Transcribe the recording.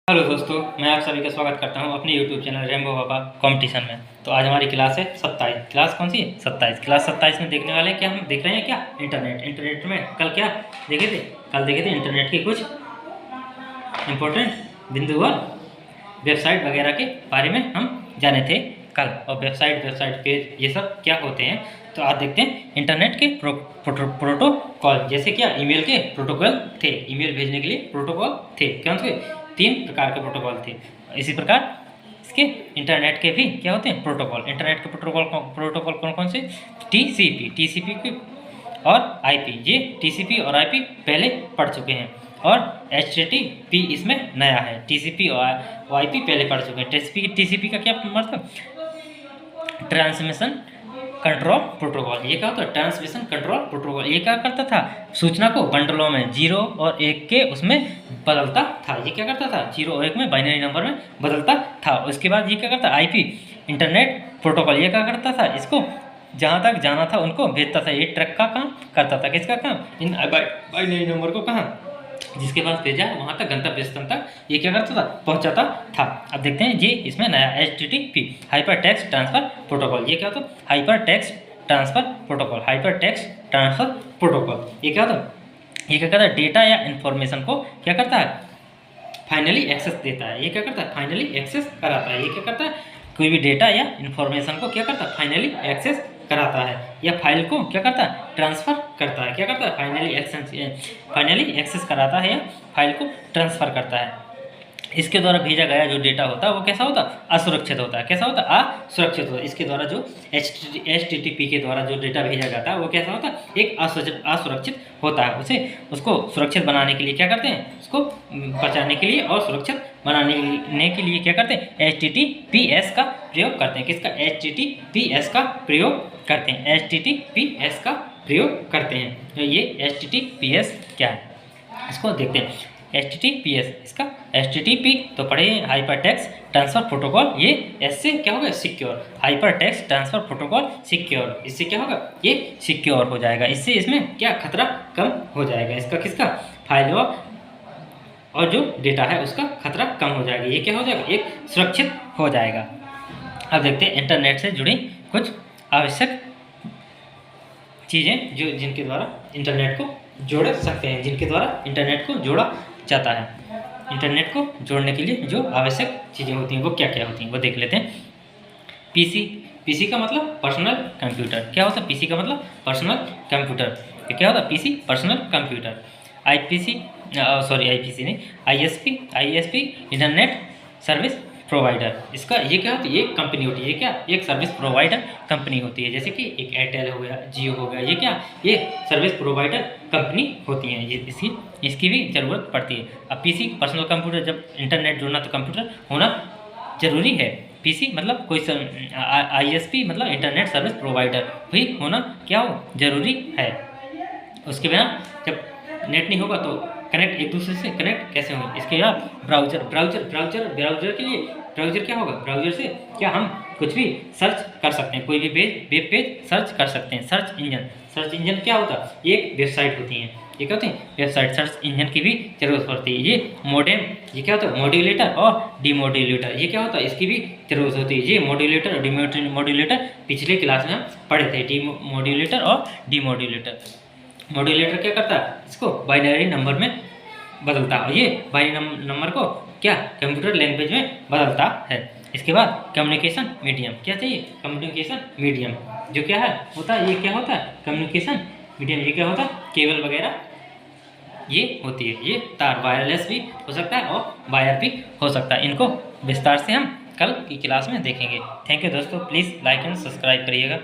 Hello दोस्तों, मैं आप सभी का स्वागत करता हूं अपने YouTube चैनल रेनबो पापा कंपटीशन में। तो आज हमारी क्लास है 27। क्लास कौन सी है? 27। क्लास 27 में देखने वाले क्या हम देख रहे हैं? क्या इंटरनेट में कल क्या देखे थे? कल देखे थे इंटरनेट के कुछ इम्पोर्टेंट बिंदु और वेबसाइट वगैरह के बारे में हम जाने थे कल। और वेबसाइट पेज ये सब क्या होते हैं, तो आज देखते हैं। इंटरनेट के प्रोटोकॉल, जैसे क्या ईमेल के प्रोटोकॉल थे, ईमेल भेजने के लिए प्रोटोकॉल थे। कौन थे? 3 प्रकार के प्रोटोकॉल थे। इसी प्रकार इसके इंटरनेट के भी क्या होते हैं? प्रोटोकॉल। इंटरनेट के प्रोटोकॉल कौन कौन से? टीसीपी की और आईपी। ये टीसीपी और आईपी पहले पढ़ चुके हैं और एचटीटीपी इसमें नया है। टीसीपी और आईपी पहले पढ़ चुके हैं। टीसीपी का क्या मतलब? Transmission control protocol. ये क्या होता है? Transmission control protocol. ये क्या करता था? सूचना को बंडलों में 0 और 1 के उसमें बदलता था। ये क्या करता था? 0 और 1 में बाइनरी नंबर में बदलता था। उसके बाद ये क्या करता? IP internet protocol. ये क्या करता था? इसको जहाँ तक जाना था उनको भेजता था। ये ट्रक का काम करता था। किसका काम? इन बाइनरी नंबर को कहाँ जिसके पास भेजा है वहाँ तक, गंतव्य स्थान तक ये क्या करता था? पहुँचाता था। अब देखते हैं ये इसमें नया HTTP hyper text transfer protocol. ये क्या होता है? Hyper text transfer protocol. Hyper text transfer protocol ये क्या होता है? ये क्या करता है? डेटा या इन्फॉर्मेशन को क्या करता है? फाइनली एक्सेस देता है। ये क्या करता है? फाइनली एक्सेस कराता है। ये क्या करता है? कोई भी डेटा या इन्फॉर्मेशन को क्या करता है? फाइनली एक्सेस कराता है या फाइल को क्या करता है? ट्रांसफ़र करता है। क्या करता है? फाइनली एक्सेस कराता है या फाइल को ट्रांसफ़र करता है। इसके द्वारा भेजा गया जो डेटा होता है वो कैसा होता है? असुरक्षित होता है। कैसा होता है? असुरक्षित होता है। इसके द्वारा जो HTTP के द्वारा जो डेटा भेजा जाता है वो कैसा होता है? एक असुरक्षित होता है। उसको सुरक्षित बनाने के लिए क्या करते हैं? उसको बचाने के लिए और सुरक्षित बनाने के लिए क्या करते हैं? HTTPS का प्रयोग करते हैं। किसका? HTTPS का प्रयोग करते हैं। HTTPS का प्रयोग करते हैं। तो ये HTTPS क्या है इसको देखते हैं। HTTPS इसका HTTP तो पढ़े हाइपर टेक्स्ट ट्रांसफर प्रोटोकॉल। ये एस से क्या होगा? Secure. Hyper text transfer protocol secure. इससे क्या होगा? ये सिक्योर हो जाएगा। इससे इसमें क्या खतरा कम हो जाएगा। इसका किसका? फाइल और जो डेटा है उसका खतरा कम हो जाएगा। ये क्या हो जाएगा? एक सुरक्षित हो जाएगा। अब देखते हैं इंटरनेट से जुड़ी कुछ आवश्यक चीज़ें जो जिनके द्वारा इंटरनेट को जोड़ सकते हैं, जिनके द्वारा इंटरनेट को जोड़ा जाता है। इंटरनेट को जोड़ने के लिए जो आवश्यक चीज़ें होती हैं वो क्या क्या होती हैं वो देख लेते हैं। पीसी का मतलब पर्सनल कंप्यूटर। क्या होता है? पीसी का मतलब पर्सनल कंप्यूटर। क्या होता है? PC personal computer. आईपीसी नहीं, आईएसपी इंटरनेट सर्विस प्रोवाइडर। इसका ये क्या होती है? एक कंपनी होती है। ये क्या? एक सर्विस प्रोवाइडर कंपनी होती है। जैसे कि एक एयरटेल हो गया, जियो हो गया। ये क्या? ये सर्विस प्रोवाइडर कंपनी होती हैं। ये इसकी भी ज़रूरत पड़ती है। अब पीसी पर्सनल कंप्यूटर, जब इंटरनेट जुड़ना तो कंप्यूटर होना ज़रूरी है। पीसी मतलब कोई आईएसपी मतलब इंटरनेट सर्विस प्रोवाइडर भी होना क्या हो? ज़रूरी है। उसके बिना जब नेट नहीं होगा तो कनेक्ट एक दूसरे से कनेक्ट कैसे होंगे? इसके बाद ब्राउज़र के लिए ब्राउज़र क्या होगा? ब्राउज़र से क्या हम कुछ भी सर्च कर सकते हैं। कोई भी वेब पेज सर्च कर सकते हैं। सर्च इंजन क्या होता है? ये एक वेबसाइट होती हैं। ये क्या होती है? वेबसाइट। सर्च इंजन की भी जरूरत पड़ती है। ये मोडेम, ये क्या होता है? मॉड्यूलेटर और डीमॉड्यूलेटर। ये क्या होता है? इसकी भी जरूरत होती है। ये मॉड्यूलेटर और डीमॉड्यूलेटर पिछले क्लास में हम पढ़े थे। डीमॉड्यूलेटर और डीमॉड्यूलेटर। मॉड्यूलेटर क्या करता है? इसको बाइनरी नंबर में बदलता है। ये बाइनरी नंबर को क्या? कंप्यूटर लैंग्वेज में बदलता है। इसके बाद कम्युनिकेशन मीडियम। क्या चाहिए? कम्युनिकेशन मीडियम जो क्या है होता है? ये क्या होता है? Communication medium. ये क्या होता है? केबल वगैरह ये होती है। ये तार वायरलेस भी हो सकता है और वायर भी हो सकता है। इनको विस्तार से हम कल की क्लास में देखेंगे। थैंक यू दोस्तों, प्लीज़ लाइक एंड सब्सक्राइब करिएगा।